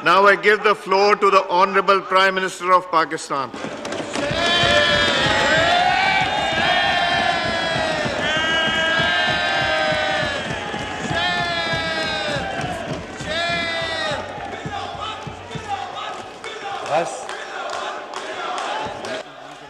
Now I give the floor to the Honorable Prime Minister of Pakistan.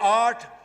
8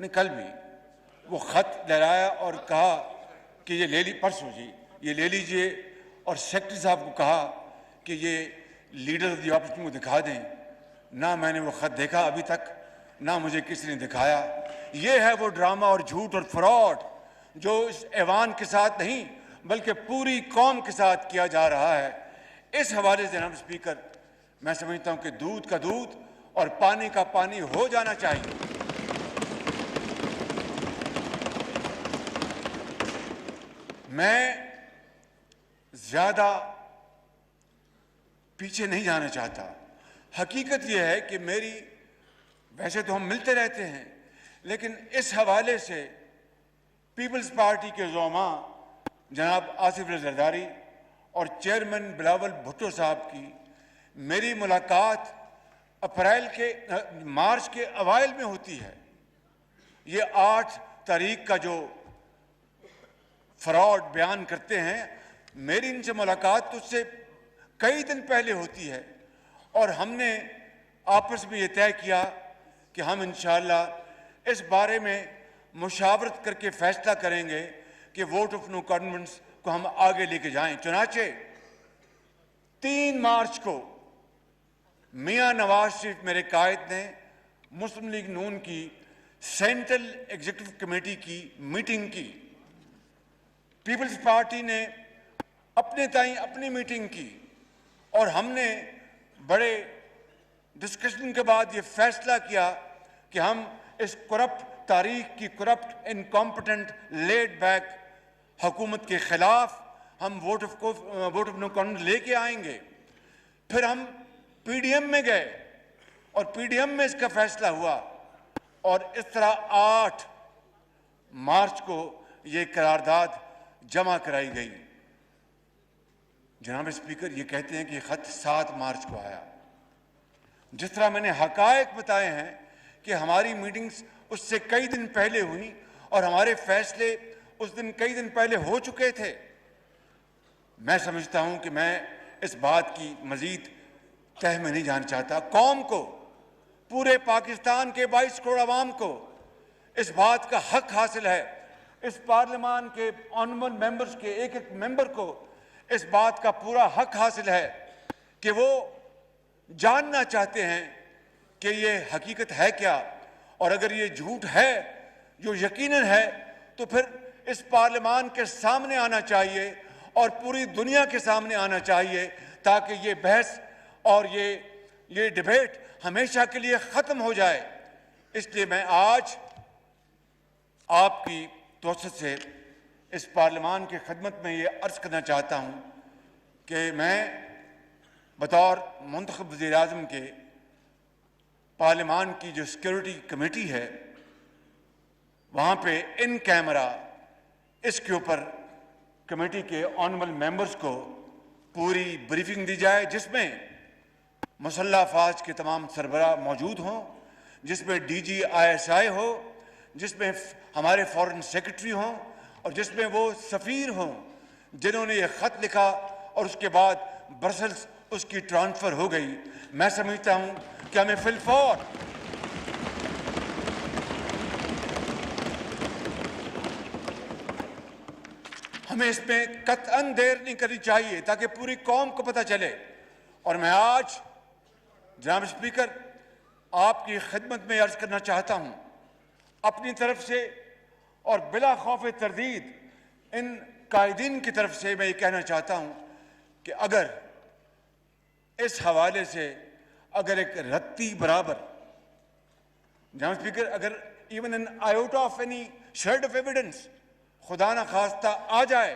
نے کل بھی وہ خط لہرایا اور کہا کہ یہ لے لی پرسوں جی یہ لے لیجئے، اور سیکرٹری صاحب کو کہا کہ یہ لیڈر آف دی اپوزیشن کو دکھا دیں. نہ میں نے وہ خط دیکھا ابھی تک، نہ مجھے کسی نے دکھایا. یہ ہے وہ ڈرامہ اور جھوٹ اور فراڈ جو اس ایوان کے ساتھ نہیں بلکہ پوری قوم کے ساتھ کیا جا رہا ہے. اس حوالے سے جناب اسپیکر میں سمجھتا ہوں کہ دودھ کا دودھ اور پانی کا پانی ہو جانا چاہیے. میں زیادہ پیچھے نہیں جانا چاہتا. حقیقت یہ ہے کہ میری، ویسے تو ہم ملتے رہتے ہیں، لیکن اس حوالے سے پیپلز پارٹی کے زعما جناب آصف علی زرداری اور چیئرمین بلاول بھٹو صاحب کی میری ملاقات مارچ کے اوائل میں ہوتی ہے. یہ 8 تاریخ کا جو فراڈ بیان کرتے ہیں، میری ان سے ملاقات تو اس سے کئی دن پہلے ہوتی ہے، اور ہم نے آپس میں یہ طے کیا کہ ہم انشاءاللہ اس بارے میں مشاورت کر کے فیصلہ کریں گے کہ ووٹ آف نو کانفیڈنس کو ہم آگے لے کے جائیں. چنانچہ 3 مارچ کو میاں نواز شریف میرے قائد نے مسلم لیگ نون کی سینٹرل ایگزیکٹو کمیٹی کی میٹنگ کی. پیپلز پارٹی نے اپنے تائیں اپنی میٹنگ کی، اور ہم نے بڑے ڈسکشن کے بعد یہ فیصلہ کیا کہ ہم اس کرپٹ تاریخ کی کرپٹ انکمپٹنٹ لیڈ بیک حکومت کے خلاف ہم ووٹ آف نو کانفیڈنس لے کے آئیں گے. پھر ہم پی ڈی ایم میں گئے اور پی ڈی ایم میں اس کا فیصلہ ہوا، اور اس طرح 8 مارچ کو یہ قرارداد جمع کرائی گئی. جناب اسپیکر یہ کہتے ہیں کہ یہ خط 7 مارچ کو آیا. جس طرح میں نے حقائق بتائے ہیں کہ ہماری میٹنگز اس سے کئی دن پہلے ہوئی اور ہمارے فیصلے اس دن کئی دن پہلے ہو چکے تھے، میں سمجھتا ہوں کہ میں اس بات کی مزید تہ میں نہیں جانا چاہتا. قوم کو، پورے پاکستان کے 22 کروڑ عوام کو اس بات کا حق حاصل ہے، اس پارلیمان کے آنریبل ممبرز کے ایک ایک ممبر کو اس بات کا پورا حق حاصل ہے کہ وہ جاننا چاہتے ہیں کہ یہ حقیقت ہے کیا، اور اگر یہ جھوٹ ہے جو یقیناً ہے تو پھر اس پارلیمان کے سامنے آنا چاہیے اور پوری دنیا کے سامنے آنا چاہیے تاکہ یہ بحث اور یہ ڈیبیٹ ہمیشہ کے لیے ختم ہو جائے. اس لیے میں آج آپ کی توسط سے اس پارلیمان کی خدمت میں یہ عرض کرنا چاہتا ہوں کہ میں بطور منتخب وزیر اعظم کے پارلیمان کی جو سیکیورٹی کمیٹی ہے وہاں پہ ان کیمرہ اس کے اوپر کمیٹی کے آنریبل ممبرز کو پوری بریفنگ دی جائے، جس میں مسلح افواج کے تمام سربراہ موجود ہوں، جس میں D G I S I ہو، جس میں ہمارے فارن سیکرٹری ہوں، اور جس میں وہ سفیر ہوں جنہوں نے یہ خط لکھا اور اس کے بعد برسلز اس کی ٹرانسفر ہو گئی. میں سمجھتا ہوں کہ ہمیں فی الفور ہمیں اس میں قطعاً دیر نہیں کرنی چاہیے تاکہ پوری قوم کو پتہ چلے. اور میں آج جناب اسپیکر آپ کی خدمت میں عرض کرنا چاہتا ہوں اپنی طرف سے اور بلا خوف تردید ان قائدین کی طرف سے میں یہ کہنا چاہتا ہوں کہ اگر اس حوالے سے اگر ایک رتی برابر جناب اسپیکر اگر even an iota of any shred of evidence خدا نہ خواستہ آ جائے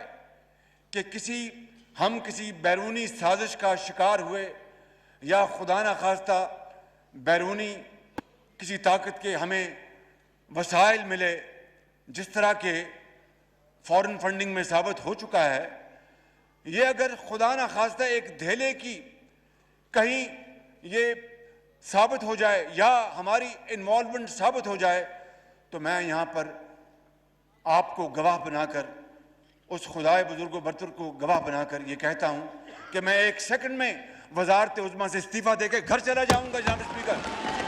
کہ ہم کسی بیرونی سازش کا شکار ہوئے یا خدا نہ خواستہ بیرونی کسی طاقت کے ہمیں وسائل ملے جس طرح کے فورن فنڈنگ میں ثابت ہو چکا ہے، یہ اگر خدا نہ خواستہ ایک دھیلے کی کہیں یہ ثابت ہو جائے یا ہماری انوالومنٹ ثابت ہو جائے تو میں یہاں پر آپ کو گواہ بنا کر اس خدائے بزرگ و برتر کو گواہ بنا کر یہ کہتا ہوں کہ میں 1 سیکنڈ میں وزارت عظمیٰ سے استعفیٰ دے کے گھر چلا جاؤں گا جناب اسپیکر.